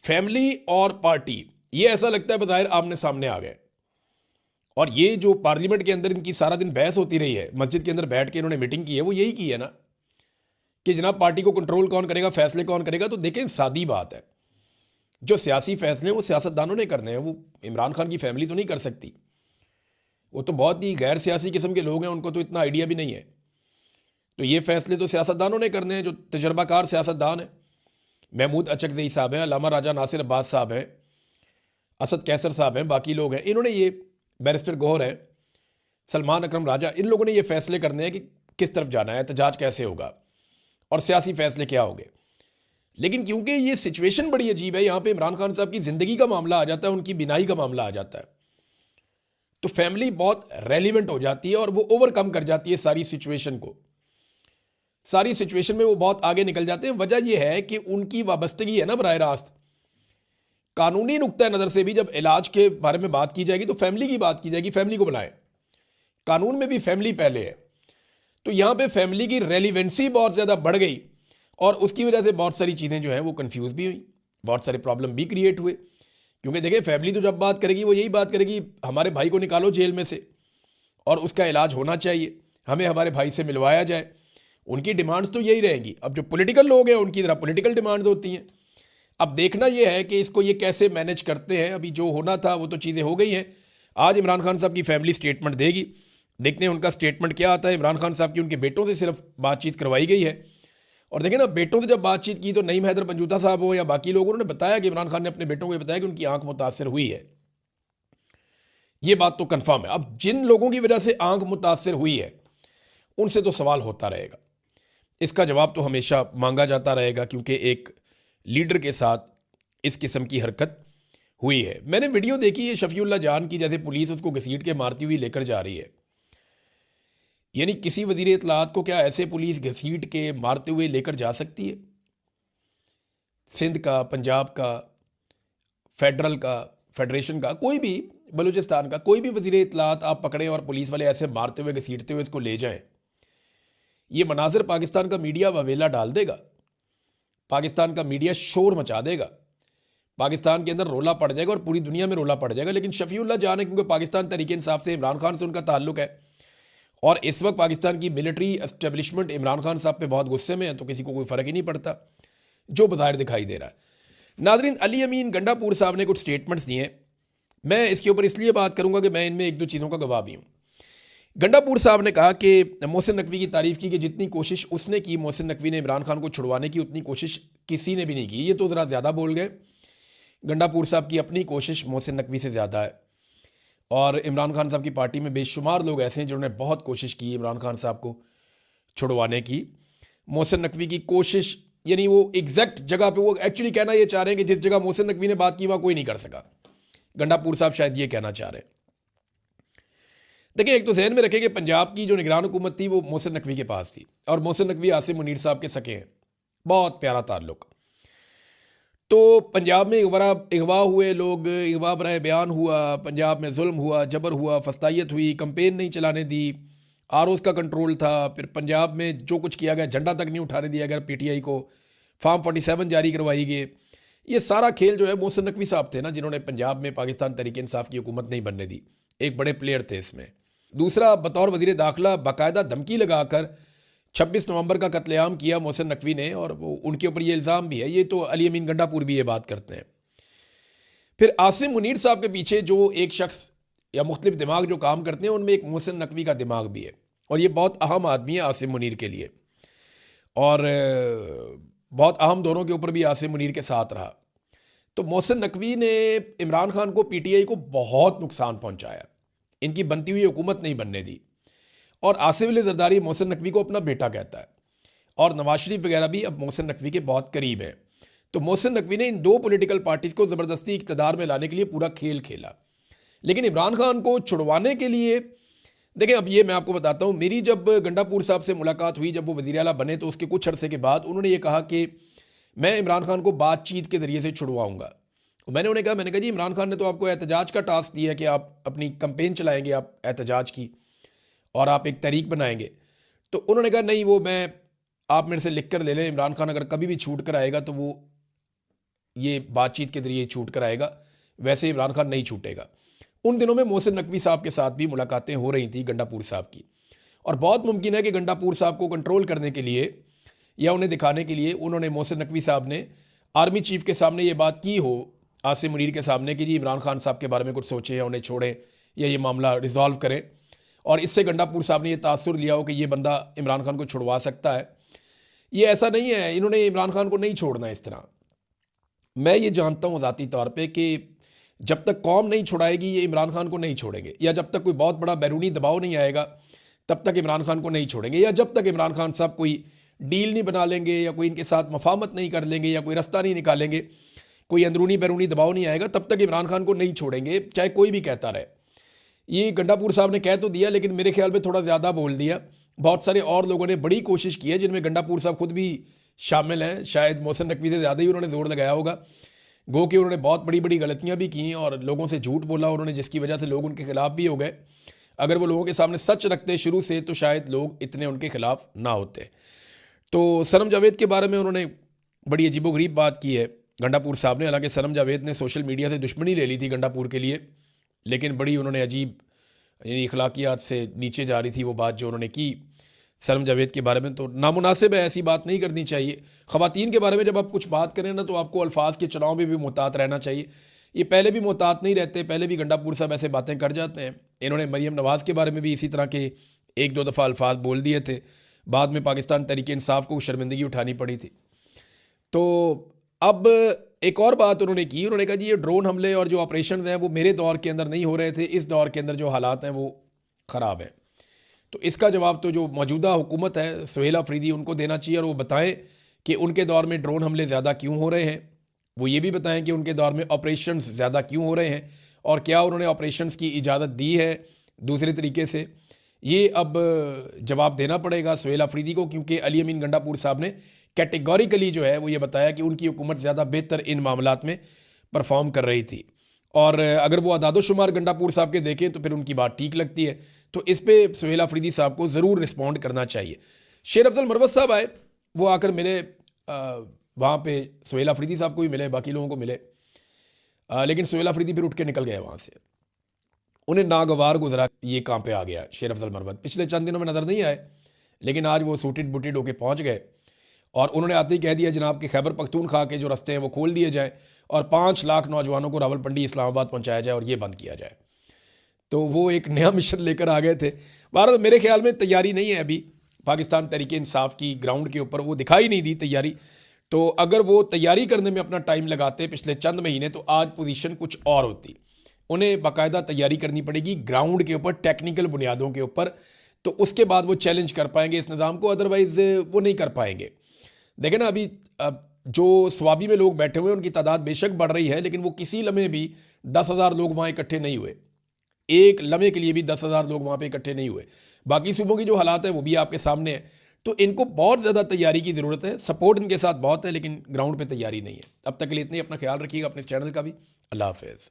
Family और party, ये ऐसा लगता है बज़ाहिर आमने सामने आ गए। और ये जो पार्लियामेंट के अंदर इनकी सारा दिन बहस होती रही है, मस्जिद के अंदर बैठ के इन्होंने मीटिंग की है, वो यही की है ना कि जनाब पार्टी को कंट्रोल कौन करेगा, फैसले कौन करेगा। तो देखें, सादी बात है, जो सियासी फैसले हैं वो सियासतदानों ने करने हैं, वो इमरान खान की फैमिली तो नहीं कर सकती। वो तो बहुत ही गैर सियासी किस्म के लोग हैं, उनको तो इतना आइडिया भी नहीं है। तो ये फैसले तो सियासतदानों ने करने हैं, जो तजर्बाकार सियासतदान हैं। महमूद अचकज़ई साहब हैं, अल्लामा राजा नासिर अब्बास साहब हैं, असद कैसर साहब हैं, बाकी लोग हैं। इन्होंने ये, बैरिस्टर गौहर हैं, सलमान अकरम राजा, इन लोगों ने ये फैसले करने हैं कि किस तरफ जाना है, एहतजाज कैसे होगा और सियासी फैसले क्या होंगे। लेकिन क्योंकि ये सिचुएशन बड़ी अजीब है, यहाँ पे इमरान खान साहब की ज़िंदगी का मामला आ जाता है, उनकी बिनाई का मामला आ जाता है, तो फैमिली बहुत रेलिवेंट हो जाती है और वो ओवरकम कर जाती है सारी सिचुएशन को। सारी सिचुएशन में वो बहुत आगे निकल जाते हैं। वजह यह है कि उनकी वाबस्तगी है ना बराह रास्त कानूनी नुक्ता नज़र से भी। जब इलाज के बारे में बात की जाएगी तो फैमिली की बात की जाएगी, फैमिली को बनाए, कानून में भी फैमिली पहले है। तो यहाँ पे फैमिली की रेलिवेंसी बहुत ज़्यादा बढ़ गई और उसकी वजह से बहुत सारी चीज़ें जो हैं वो कंफ्यूज भी हुई, बहुत सारे प्रॉब्लम भी क्रिएट हुए। क्योंकि देखिए, फैमिली तो जब बात करेगी वो यही बात करेगी, हमारे भाई को निकालो जेल में से और उसका इलाज होना चाहिए, हमें हमारे भाई से मिलवाया जाए। उनकी डिमांड्स तो यही रहेंगी। अब जो पॉलिटिकल लोग हैं उनकी तरह पॉलिटिकल डिमांड्स होती हैं। अब देखना यह है कि इसको ये कैसे मैनेज करते हैं। अभी जो होना था वो तो चीज़ें हो गई हैं। आज इमरान खान साहब की फैमिली स्टेटमेंट देगी, देखते हैं उनका स्टेटमेंट क्या आता है। इमरान खान साहब की उनके बेटों से सिर्फ बातचीत करवाई गई है और देखें ना, बेटों से जब बातचीत की तो नईम हैदर पंजूता साहब हो या बाकी लोग, उन्होंने बताया कि इमरान खान ने अपने बेटों को ये बताया कि उनकी आंख मुतासर हुई है। ये बात तो कन्फर्म है। अब जिन लोगों की वजह से आंख मुतासर हुई है उनसे तो सवाल होता रहेगा, इसका जवाब तो हमेशा मांगा जाता रहेगा, क्योंकि एक लीडर के साथ इस किस्म की हरकत हुई है। मैंने वीडियो देखी है शफीउल्लाह जान की, जैसे पुलिस उसको घसीट के मारती हुई लेकर जा रही है। यानी किसी वजीर इत्तलात को क्या ऐसे पुलिस घसीट के मारते हुए लेकर जा सकती है? सिंध का, पंजाब का, फेडरल का, फेडरेशन का, कोई भी, बलूचिस्तान का कोई भी वजीर इत्तलात आप पकड़ें और पुलिस वाले ऐसे मारते हुए घसीटते हुए इसको ले जाएं, ये मनाजिर पाकिस्तान का मीडिया ववेला डाल देगा, पाकिस्तान का मीडिया शोर मचा देगा, पाकिस्तान के अंदर रोला पड़ जाएगा और पूरी दुनिया में रोला पड़ जाएगा। लेकिन शफीउल्लाह जान है, क्योंकि पाकिस्तान तहरीक इंसाफ से, इमरान खान से उनका ताल्लुक है और इस वक्त पाकिस्तान की मिलिट्री एस्टेब्लिशमेंट इमरान खान साहब पे बहुत गुस्से में है, तो किसी को कोई फ़र्क ही नहीं पड़ता जो बाहर दिखाई दे रहा है। नाज़रीन, अली अमीन गंडापुर साहब ने कुछ स्टेटमेंट्स दिए हैं। मैं इसके ऊपर इसलिए बात करूंगा कि मैं इनमें एक दो चीज़ों का गवाह भी हूँ। गंडापुर साहब ने कहा कि मोहसिन नकवी की तारीफ़ की कि जितनी कोशिश उसने की मोहसिन नकवी ने इमरान खान को छुड़वाने की, उतनी कोशिश किसी ने भी नहीं की। ये तो ज़रा ज़्यादा बोल गए। गंडापुर साहब की अपनी कोशिश मोहसिन नकवी से ज़्यादा है और इमरान खान साहब की पार्टी में बेशुमार लोग ऐसे हैं जिन्होंने बहुत कोशिश की इमरान खान साहब को छुड़वाने की। मोहसिन नकवी की कोशिश, यानी वो एग्जैक्ट जगह पे, वो एक्चुअली कहना ये चाह रहे हैं कि जिस जगह मोहसिन नकवी ने बात की वहाँ कोई नहीं कर सका। गंडापुर साहब शायद ये कहना चाह रहे हैं। देखिए, एक तो जहन में रखें कि पंजाब की जो निगरान हुकूमत थी वो मोहसिन नकवी के पास थी और मोहसिन नकवी आसिम मुनीर साहब के सके हैं, बहुत प्यारा ताल्लुक। तो पंजाब में अगवा हुए लोग, अगवा बराए बयान हुआ, पंजाब में जुल्म हुआ, जबर हुआ, फस्तायत हुई, कंपेन नहीं चलाने दी, आरओज़ का कंट्रोल था। फिर पंजाब में जो कुछ किया गया, झंडा तक नहीं उठाने दिया गया पीटीआई को, फार्म 47 जारी करवाई गई। ये सारा खेल जो है मोहसिन नकवी साहब थे ना, जिन्होंने पंजाब में पाकिस्तान तहरीक इंसाफ की हुकूमत नहीं बनने दी। एक बड़े प्लेयर थे इसमें। दूसरा, बतौर वज़ीर दाखिला बाकायदा धमकी लगाकर 26 नवंबर का कत्लेआम किया मोहसिन नकवी ने, और वो उनके ऊपर ये इल्ज़ाम भी है। ये तो अली अमीन गंडापुर भी ये बात करते हैं। फिर आसिम मुनीर साहब के पीछे जो एक शख्स या मुख्तलिफ दिमाग जो काम करते हैं, उनमें एक मोहसिन नकवी का दिमाग भी है और ये बहुत अहम आदमी है आसिम मुनीर के लिए, और बहुत अहम दौरों के ऊपर भी आसिम मुनीर के साथ रहा। तो मोहसिन नकवी ने इमरान खान को, पीटीआई को बहुत नुकसान पहुंचाया, इनकी बनती हुई हुकूमत नहीं बनने दी। और आसिफ अली जरदारी मोहसिन नकवी को अपना बेटा कहता है और नवाज शरीफ वगैरह भी अब मोहसिन नकवी के बहुत करीब है। तो मोहसिन नकवी ने इन दो पॉलिटिकल पार्टीज़ को ज़बरदस्ती इक़्तिदार में लाने के लिए पूरा खेल खेला। लेकिन इमरान खान को छुड़वाने के लिए, देखें, अब ये मैं आपको बताता हूँ, मेरी जब गंडापुर साहब से मुलाकात हुई, जब वो वज़ीर आला बने, तो उसके कुछ अरसे के बाद उन्होंने ये कहा कि मैं इमरान खान को बातचीत के ज़रिए से छुड़वाऊँगा। मैंने कहा जी, इमरान खान ने तो आपको एहतजाज का टास्क दिया है कि आप अपनी कंपेन चलाएँगे, आप एहतजाज की, और आप एक तहरीक बनाएंगे। तो उन्होंने कहा नहीं, वो मैं, आप मेरे से लिख कर ले लें, इमरान खान अगर कभी भी छूट कर आएगा तो वो ये बातचीत के जरिए छूट कर आएगा, वैसे इमरान खान नहीं छूटेगा। उन दिनों में मोहसिन नकवी साहब के साथ भी मुलाकातें हो रही थी गंडापुर साहब की, और बहुत मुमकिन है कि गंडापुर साहब को कंट्रोल करने के लिए या उन्हें दिखाने के लिए उन्होंने मोहसिन नकवी साहब ने आर्मी चीफ के सामने ये बात की हो, आसिम मुनीर के सामने, कि जी इमरान खान साहब के बारे में कुछ सोचें या उन्हें छोड़ें या ये मामला रिजॉल्व करें, और इससे गंडापुर साहब ने ये तासुर लिया हो कि ये बंदा इमरान खान को छुड़वा सकता है। ये ऐसा नहीं है, इन्होंने इमरान खान को नहीं छोड़ना इस तरह। मैं ये जानता हूँ ज़ाती तौर पे कि जब तक कौम नहीं छुड़ाएगी ये इमरान खान को नहीं छोड़ेंगे, या जब तक कोई बहुत बड़ा बैरूनी दबाव नहीं आएगा तब तक इमरान खान को नहीं छोड़ेंगे, या जब तक इमरान खान साहब कोई डील नहीं बना लेंगे या कोई इनके साथ मफाहमत नहीं कर लेंगे या कोई रास्ता नहीं निकालेंगे, कोई अंदरूनी बैरूनी दबाव नहीं आएगा, तब तक इमरान खान को नहीं छोड़ेंगे, चाहे कोई भी कहता रहे। ये गंडापुर साहब ने कह तो दिया, लेकिन मेरे ख्याल में थोड़ा ज़्यादा बोल दिया। बहुत सारे और लोगों ने बड़ी कोशिश की है, जिनमें गंडापुर साहब खुद भी शामिल हैं, शायद मोहसिन नकवी से ज़्यादा ही उन्होंने जोर लगाया होगा। गो कि उन्होंने बहुत बड़ी बड़ी गलतियां भी की और लोगों से झूठ बोला उन्होंने, जिसकी वजह से लोग उनके खिलाफ भी हो गए। अगर वो लोगों के सामने सच रखते शुरू से तो शायद लोग इतने उनके खिलाफ ना होते। तो सनम जावेद के बारे में उन्होंने बड़ी अजीबोगरीब बात की है गंडापुर साहब ने। हालांकि सनम जावेद ने सोशल मीडिया से दुश्मनी ले ली थी गंडापुर के लिए, लेकिन बड़ी उन्होंने अजीब, यानी अखलाकियात से नीचे जा रही थी वो बात जो उन्होंने की सनम जावेद के बारे में। तो नामुनासिब है, ऐसी बात नहीं करनी चाहिए। ख़वातीन के बारे में जब आप कुछ बात करें ना, तो आपको अल्फाज के चुनाव में भी मुहतात रहना चाहिए। ये पहले भी मुहतात नहीं रहते, पहले भी गंडापुर साहब ऐसे बातें कर जाते हैं। इन्होंने मरीम नवाज़ के बारे में भी इसी तरह के एक दो दफ़ा अल्फाज बोल दिए थे, बाद में पाकिस्तान तहरीक इंसाफ को शर्मिंदगी उठानी पड़ी थी। तो अब एक और बात उन्होंने की, उन्होंने कहा जी ये ड्रोन हमले और जो ऑपरेशन हैं वो मेरे दौर के अंदर नहीं हो रहे थे, इस दौर के अंदर जो हालात हैं वो ख़राब हैं। तो इसका जवाब तो जो मौजूदा हुकूमत है सुहेल अफरीदी उनको देना चाहिए, और वो बताएं कि उनके दौर में ड्रोन हमले ज़्यादा क्यों हो रहे हैं। वो ये भी बताएं कि उनके दौर में ऑपरेशंस ज़्यादा क्यों हो रहे हैं, और क्या उन्होंने ऑपरेशंस की इजाज़त दी है दूसरे तरीके से। ये अब जवाब देना पड़ेगा सुहेल अफरीदी को, क्योंकि अली अमीन गंडापुर साहब ने कैटेगोरिकली जो है वो ये बताया कि उनकी हुकूमत ज़्यादा बेहतर इन मामलात में परफॉर्म कर रही थी। और अगर वो अदादोशुमार गंडापुर साहब के देखें तो फिर उनकी बात ठीक लगती है। तो इस पर सुहेल अफरीदी साहब को ज़रूर रिस्पॉन्ड करना चाहिए। शेर अफजल मरवत साहब आए, वो आकर मिले, वहाँ पे सुहेल अफरीदी साहब को भी मिले, बाकी लोगों को मिले, लेकिन सुहेल अफरीदी फिर उठ के निकल गए वहाँ से। उन्हें नागवार गुजरा ये कहाँ पे आ गया शेर अफजल मरवत। पिछले चंद दिनों में नज़र नहीं आए, लेकिन आज वो सूटेड बुटेड होके पहुँच गए और उन्होंने आते ही कह दिया जनाब कि खैबर पख्तूनख्वा के जो रास्ते हैं वो खोल दिए जाएँ और 5 लाख नौजवानों को रावलपिंडी इस्लामाबाद पहुँचाया जाए और ये बंद किया जाए। तो वो एक नया मिशन लेकर आ गए थे। भारत मेरे ख्याल में तैयारी नहीं है अभी पाकिस्तान तहरीक इंसाफ की ग्राउंड के ऊपर, वो दिखाई नहीं दी तैयारी। तो अगर वो तैयारी करने में अपना टाइम लगाते पिछले चंद महीने, तो आज पोजीशन कुछ और होती। उन्हें बाकायदा तैयारी करनी पड़ेगी ग्राउंड के ऊपर, टेक्निकल बुनियादों के ऊपर, तो उसके बाद वो चैलेंज कर पाएंगे इस निज़ाम को, अदरवाइज़ वो नहीं कर पाएंगे। देखें ना, अभी जो स्वाबी में लोग बैठे हुए हैं उनकी तादाद बेशक बढ़ रही है, लेकिन वो किसी लम्हे भी 10,000 लोग वहाँ इकट्ठे नहीं हुए। एक लम्हे के लिए भी 10,000 लोग वहाँ पे इकट्ठे नहीं हुए। बाकी सूबों की जो हालात है वो भी आपके सामने है। तो इनको बहुत ज़्यादा तैयारी की ज़रूरत है, सपोर्ट इनके साथ बहुत है, लेकिन ग्राउंड पे तैयारी नहीं है। अब तक के लिए इतनी, अपना ख्याल रखिएगा, अपने चैनल का भी। अल्लाह हाफ़िज़।